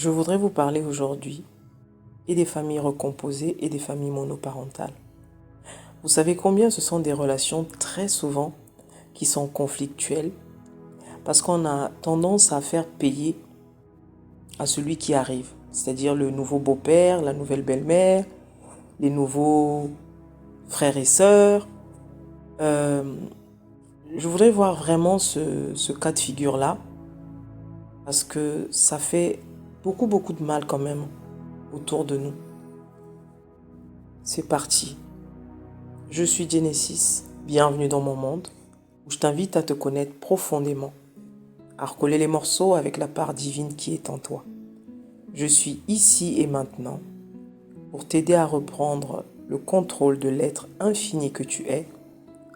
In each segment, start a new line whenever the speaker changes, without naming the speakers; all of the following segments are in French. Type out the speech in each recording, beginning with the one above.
Je voudrais vous parler aujourd'hui et des familles recomposées et des familles monoparentales. Vous savez combien ce sont des relations très souvent qui sont conflictuelles parce qu'on a tendance à faire payer à celui qui arrive, c'est-à-dire le nouveau beau-père, la nouvelle belle-mère, les nouveaux frères et sœurs. Je voudrais voir vraiment ce cas de figure-là parce que ça fait beaucoup de mal quand même autour de nous. C'est parti. Je suis Genesis, bienvenue dans mon monde où je t'invite à te connaître profondément, à recoller les morceaux avec la part divine qui est en toi. Je suis ici et maintenant pour t'aider à reprendre le contrôle de l'être infini que tu es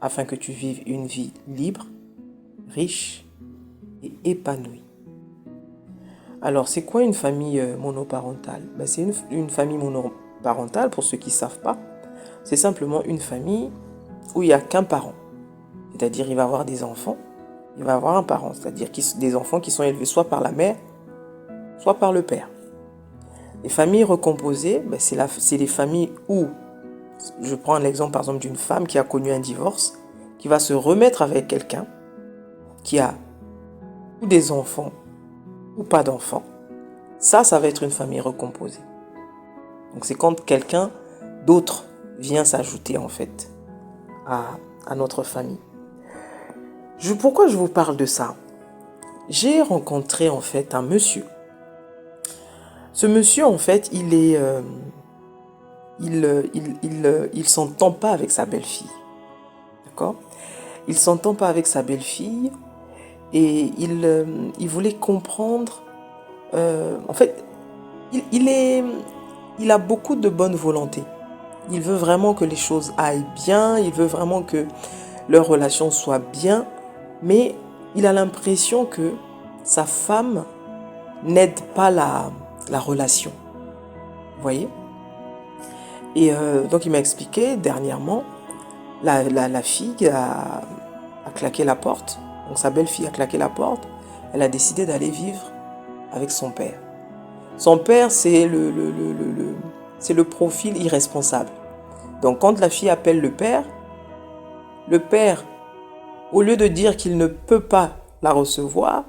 afin que tu vives une vie libre, riche et épanouie. Alors, c'est quoi une famille monoparentale? C'est une famille monoparentale, pour ceux qui ne savent pas, c'est simplement une famille où il n'y a qu'un parent. C'est-à-dire, il va avoir des enfants, il va avoir un parent, c'est-à-dire des enfants qui sont élevés soit par la mère, soit par le père. Les familles recomposées, c'est les familles où, je prends l'exemple par exemple d'une femme qui a connu un divorce, qui va se remettre avec quelqu'un qui a ou des enfants ou pas d'enfants. Ça va être une famille recomposée. Donc c'est quand quelqu'un d'autre vient s'ajouter en fait à notre famille. Pourquoi je vous parle de ça? J'ai rencontré en fait un monsieur. Ce monsieur en fait, il s'entend pas avec sa belle-fille. D'accord? Il s'entend pas avec sa belle-fille et il voulait comprendre. En fait, il a beaucoup de bonne volonté. Il veut vraiment que les choses aillent bien, il veut vraiment que leur relation soit bien, mais il a l'impression que sa femme n'aide pas la relation. Vous voyez? Et donc il m'a expliqué dernièrement, la fille a claqué la porte, donc sa belle-fille a claqué la porte, elle a décidé d'aller vivre avec son père. Son père, c'est le profil irresponsable. Donc quand la fille appelle le père, au lieu de dire qu'il ne peut pas la recevoir,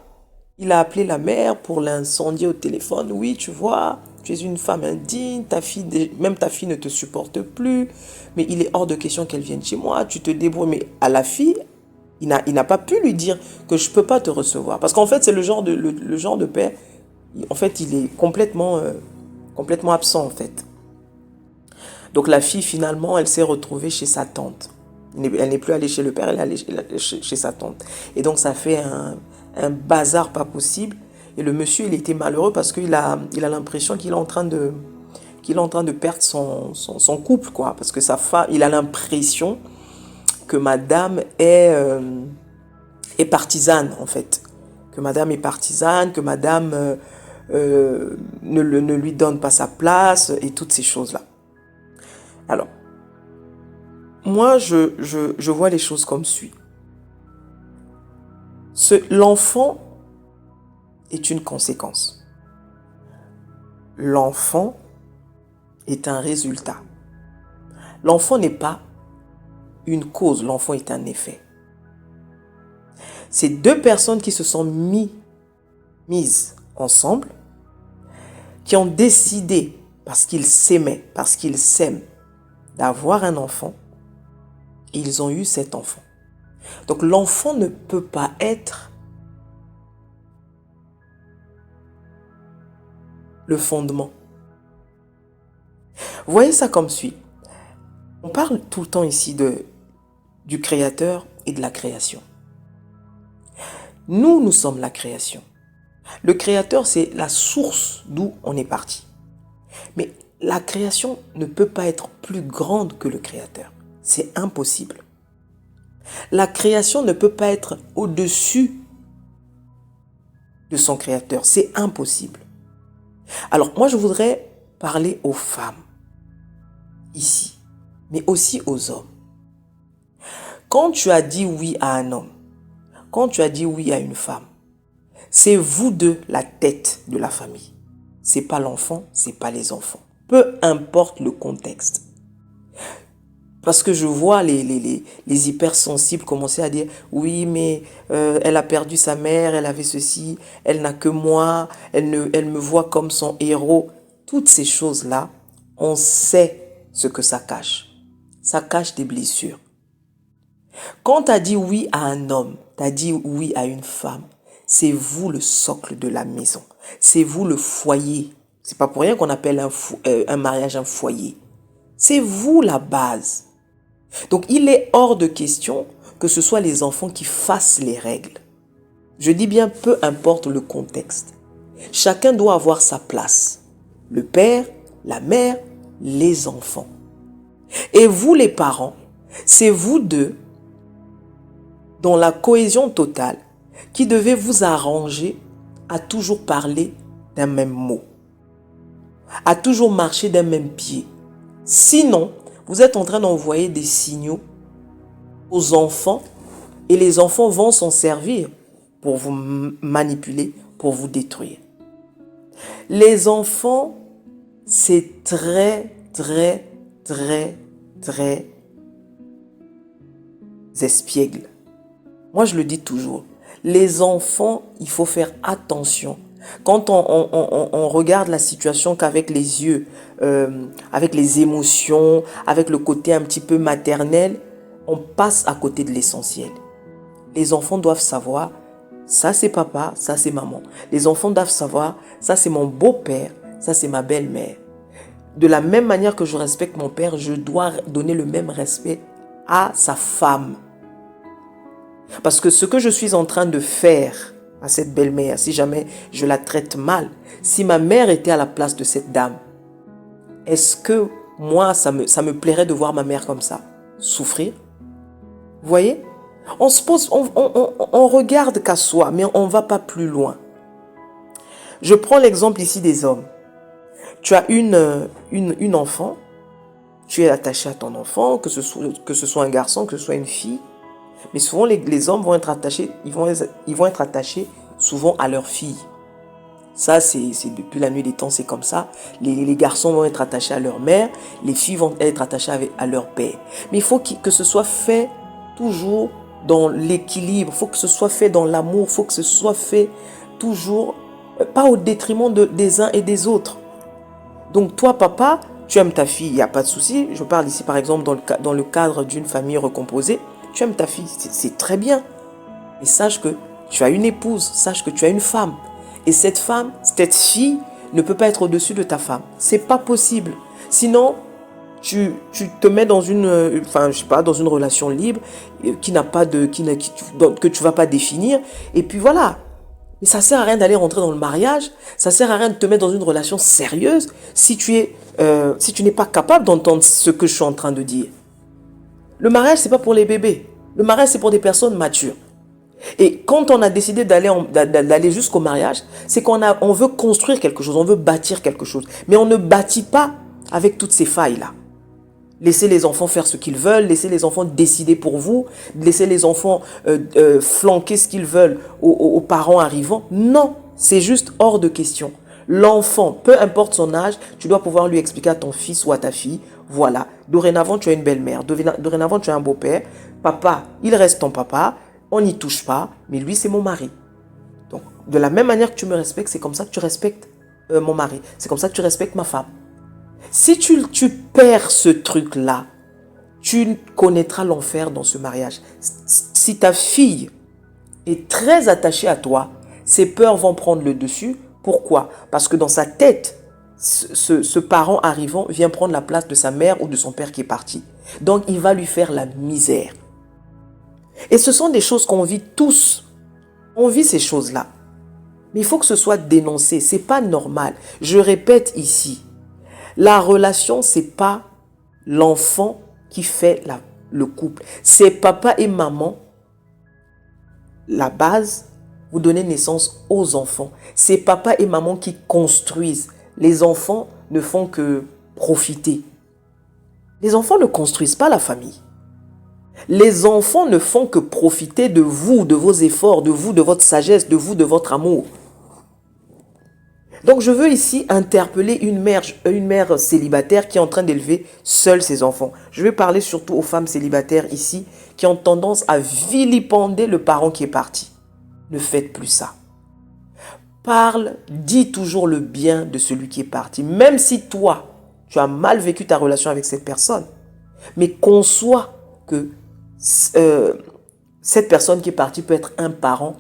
il a appelé la mère pour l'incendier au téléphone. Oui, tu vois, tu es une femme indigne, même ta fille ne te supporte plus, mais il est hors de question qu'elle vienne chez moi, tu te débrouilles. Mais à la fille, il n'a pas pu lui dire que je ne peux pas te recevoir. Parce qu'en fait, c'est le genre de père, en fait, il est complètement absent en fait. Donc la fille, finalement, elle s'est retrouvée chez sa tante. Elle n'est plus allée chez le père, elle est allée chez sa tante. Et donc ça fait un bazar pas possible. Et le monsieur, il était malheureux parce qu'il a l'impression qu'il est en train de perdre son couple, quoi. Parce que sa femme, il a l'impression que madame est partisane, en fait. Que madame est partisane, que madame ne lui donne pas sa place et toutes ces choses-là. Alors, moi, je vois les choses comme suit. L'enfant est une conséquence. L'enfant est un résultat. L'enfant n'est pas une cause, l'enfant est un effet. C'est deux personnes qui se sont mises ensemble, qui ont décidé, parce qu'ils s'aimaient, parce qu'ils s'aiment, d'avoir un enfant, et ils ont eu cet enfant. Donc l'enfant ne peut pas être le fondement. Vous voyez ça comme suit. On parle tout le temps ici du créateur et de la création. Nous sommes la création. Le créateur, c'est la source d'où on est parti. Mais la création ne peut pas être plus grande que le créateur. C'est impossible. La création ne peut pas être au-dessus de son créateur. C'est impossible. Alors moi, je voudrais parler aux femmes ici, mais aussi aux hommes. Quand tu as dit oui à un homme, quand tu as dit oui à une femme, c'est vous deux la tête de la famille. c'est pas l'enfant, c'est pas les enfants. Peu importe le contexte. Parce que je vois les hypersensibles commencer à dire « Oui, mais elle a perdu sa mère, elle avait ceci, elle n'a que moi, elle me voit comme son héros. » Toutes ces choses-là, on sait ce que ça cache. Ça cache des blessures. Quand tu as dit oui à un homme, tu as dit oui à une femme, c'est vous le socle de la maison. C'est vous le foyer. C'est pas pour rien qu'on appelle un mariage un foyer. C'est vous la base. Donc, il est hors de question que ce soit les enfants qui fassent les règles. Je dis bien, peu importe le contexte. Chacun doit avoir sa place. Le père, la mère, les enfants. Et vous, les parents, c'est vous deux, dans la cohésion totale, qui devez vous arranger à toujours parler d'un même mot, à toujours marcher d'un même pied. Sinon, vous êtes en train d'envoyer des signaux aux enfants et les enfants vont s'en servir pour vous manipuler, pour vous détruire. Les enfants, c'est très espiègle. Moi, je le dis toujours. Les enfants, il faut faire attention. Quand on regarde la situation qu'avec les yeux, avec les émotions, avec le côté un petit peu maternel, on passe à côté de l'essentiel. Les enfants doivent savoir, ça c'est papa, ça c'est maman. Les enfants doivent savoir, ça c'est mon beau-père, ça c'est ma belle-mère. De la même manière que je respecte mon père, je dois donner le même respect à sa femme. Parce que ce que je suis en train de faire à cette belle-mère, si jamais je la traite mal, si ma mère était à la place de cette dame, est-ce que moi, ça me plairait de voir ma mère comme ça souffrir? Vous voyez? On se pose, on regarde qu'à soi, mais on ne va pas plus loin. Je prends l'exemple ici des hommes. Tu as une enfant, tu es attaché à ton enfant, que ce soit un garçon, que ce soit une fille. Mais souvent, les hommes vont être attachés, ils vont être attachés souvent à leur fille. Ça, c'est depuis la nuit des temps, c'est comme ça. Les garçons vont être attachés à leur mère, les filles vont être attachées à leur père. Mais il faut que ce soit fait toujours dans l'équilibre, il faut que ce soit fait dans l'amour, il faut que ce soit fait toujours, pas au détriment des uns et des autres. Donc toi, papa, tu aimes ta fille, il n'y a pas de souci. Je parle ici, par exemple, dans le cadre d'une famille recomposée. Tu aimes ta fille, c'est très bien. Mais sache que tu as une épouse, sache que tu as une femme. Et cette femme, cette fille, ne peut pas être au-dessus de ta femme. C'est pas possible. Sinon, tu te mets dans une, dans une relation libre que tu vas pas définir. Et puis voilà. Mais ça sert à rien d'aller rentrer dans le mariage. Ça sert à rien de te mettre dans une relation sérieuse si tu n'es pas capable d'entendre ce que je suis en train de dire. Le mariage, c'est pas pour les bébés. Le mariage, c'est pour des personnes matures. Et quand on a décidé d'aller jusqu'au mariage, c'est qu'on veut construire quelque chose, on veut bâtir quelque chose. Mais on ne bâtit pas avec toutes ces failles-là. Laissez les enfants faire ce qu'ils veulent, laissez les enfants décider pour vous, laissez les enfants flanquer ce qu'ils veulent aux parents arrivants. Non, c'est juste hors de question. L'enfant, peu importe son âge, tu dois pouvoir lui expliquer à ton fils ou à ta fille, voilà, dorénavant tu as une belle-mère, dorénavant tu as un beau-père, papa, il reste ton papa, on n'y touche pas, mais lui c'est mon mari. Donc, de la même manière que tu me respectes, c'est comme ça que tu respectes mon mari, c'est comme ça que tu respectes ma femme. Si tu perds ce truc-là, tu connaîtras l'enfer dans ce mariage. Si ta fille est très attachée à toi, ses peurs vont prendre le dessus. Pourquoi? Parce que dans sa tête, ce parent arrivant vient prendre la place de sa mère ou de son père qui est parti. Donc, il va lui faire la misère. Et ce sont des choses qu'on vit tous. On vit ces choses-là. Mais il faut que ce soit dénoncé. Ce n'est pas normal. Je répète ici. La relation, ce n'est pas l'enfant qui fait le couple. C'est papa et maman. La base, vous donnez naissance aux enfants. C'est papa et maman qui construisent. Les enfants ne font que profiter. Les enfants ne construisent pas la famille. Les enfants ne font que profiter de vous, de vos efforts, de vous, de votre sagesse, de vous, de votre amour. Donc je veux ici interpeller une mère célibataire qui est en train d'élever seule ses enfants. Je vais parler surtout aux femmes célibataires ici qui ont tendance à vilipender le parent qui est parti. Ne faites plus ça. Parle, dis toujours le bien de celui qui est parti. Même si toi, tu as mal vécu ta relation avec cette personne. Mais conçois que cette personne qui est partie peut être un parent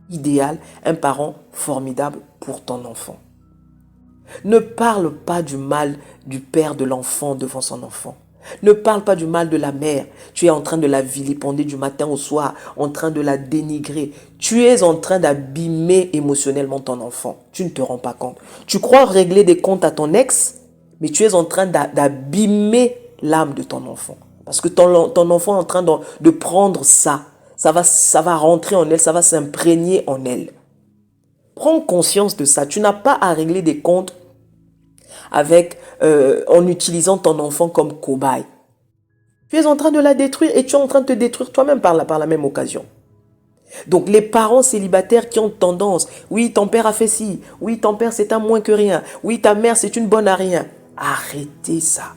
idéal, un parent formidable pour ton enfant. Ne parle pas du mal du père de l'enfant devant son enfant. Ne parle pas du mal de la mère. Tu es en train de la vilipender du matin au soir, en train de la dénigrer. Tu es en train d'abîmer émotionnellement ton enfant. Tu ne te rends pas compte. Tu crois régler des comptes à ton ex, mais tu es en train d'abîmer l'âme de ton enfant. Parce que ton enfant est en train de prendre ça. Ça va rentrer en elle, ça va s'imprégner en elle. Prends conscience de ça. Tu n'as pas à régler des comptes en utilisant ton enfant comme cobaye. Tu es en train de la détruire et tu es en train de te détruire toi-même par la même occasion. Donc les parents célibataires qui ont tendance, oui ton père a fait ci, oui ton père c'est un moins que rien, oui ta mère c'est une bonne à rien. Arrêtez ça.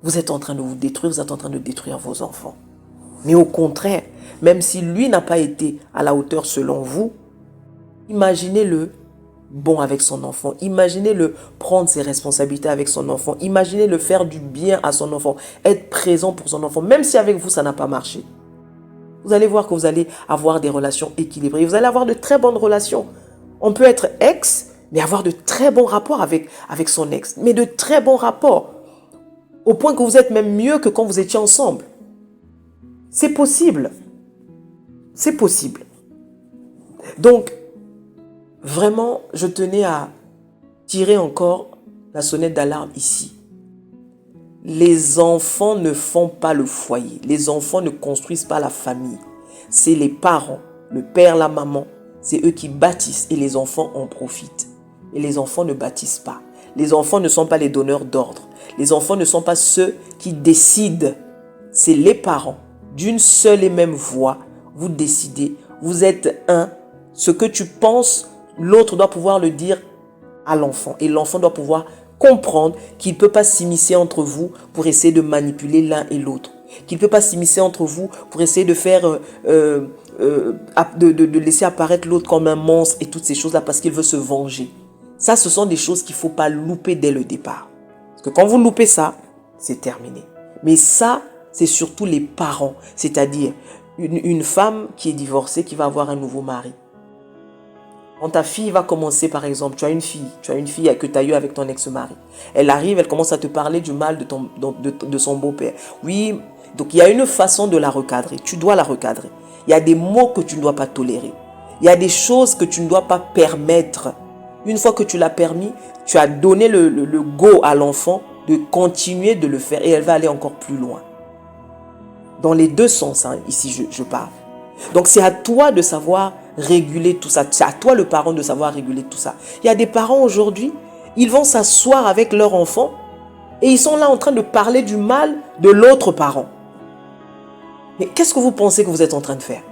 Vous êtes en train de vous détruire, vous êtes en train de détruire vos enfants. Mais au contraire, même si lui n'a pas été à la hauteur selon vous, imaginez-le bon avec son enfant. Imaginez-le prendre ses responsabilités avec son enfant. Imaginez-le faire du bien à son enfant. Être présent pour son enfant. Même si avec vous, ça n'a pas marché. Vous allez voir que vous allez avoir des relations équilibrées. Vous allez avoir de très bonnes relations. On peut être ex, mais avoir de très bons rapports avec son ex. Mais de très bons rapports. Au point que vous êtes même mieux que quand vous étiez ensemble. C'est possible. C'est possible. Donc, vraiment, je tenais à tirer encore la sonnette d'alarme ici. Les enfants ne font pas le foyer. Les enfants ne construisent pas la famille. C'est les parents, le père, la maman. C'est eux qui bâtissent et les enfants en profitent. Et les enfants ne bâtissent pas. Les enfants ne sont pas les donneurs d'ordre. Les enfants ne sont pas ceux qui décident. C'est les parents. D'une seule et même voix, vous décidez. Vous êtes un. Ce que tu penses, l'autre doit pouvoir le dire à l'enfant. Et l'enfant doit pouvoir comprendre qu'il ne peut pas s'immiscer entre vous pour essayer de manipuler l'un et l'autre. Qu'il ne peut pas s'immiscer entre vous pour essayer de faire, de laisser apparaître l'autre comme un monstre et toutes ces choses-là parce qu'il veut se venger. Ça, ce sont des choses qu'il ne faut pas louper dès le départ. Parce que quand vous loupez ça, c'est terminé. Mais ça, c'est surtout les parents. C'est-à-dire une femme qui est divorcée, qui va avoir un nouveau mari. Quand ta fille va commencer, par exemple, tu as une fille que tu as eue avec ton ex-mari. Elle arrive, elle commence à te parler du mal de son beau-père. Oui, donc il y a une façon de la recadrer. Tu dois la recadrer. Il y a des mots que tu ne dois pas tolérer. Il y a des choses que tu ne dois pas permettre. Une fois que tu l'as permis, tu as donné le go à l'enfant de continuer de le faire et elle va aller encore plus loin. Dans les deux sens, hein, ici je parle. Donc c'est à toi de savoir réguler tout ça. C'est à toi le parent de savoir réguler tout ça. Il y a des parents aujourd'hui, ils vont s'asseoir avec leur enfant et ils sont là en train de parler du mal de l'autre parent. Mais qu'est-ce que vous pensez que vous êtes en train de faire?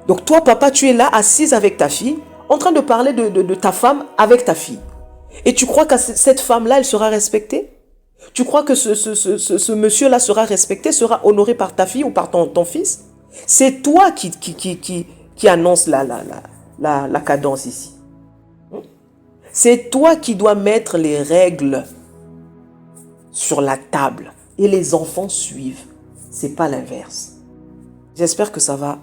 Donc toi papa, tu es là assise avec ta fille en train de parler de ta femme avec ta fille. Et tu crois que cette femme-là, elle sera respectée? Tu crois que ce monsieur-là sera respecté, sera honoré par ta fille ou par ton fils? C'est toi qui annonce la cadence ici. C'est toi qui dois mettre les règles sur la table. Et les enfants suivent. C'est pas l'inverse. J'espère que ça va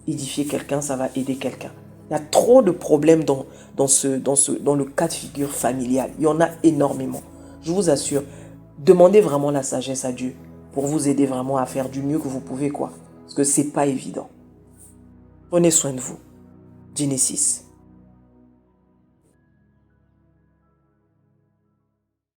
édifier quelqu'un, ça va aider quelqu'un. Il y a trop de problèmes dans le cas de figure familial. Il y en a énormément. Je vous assure, demandez vraiment la sagesse à Dieu pour vous aider vraiment à faire du mieux que vous pouvez, quoi. Parce que c'est pas évident. Prenez soin de vous. Genesis.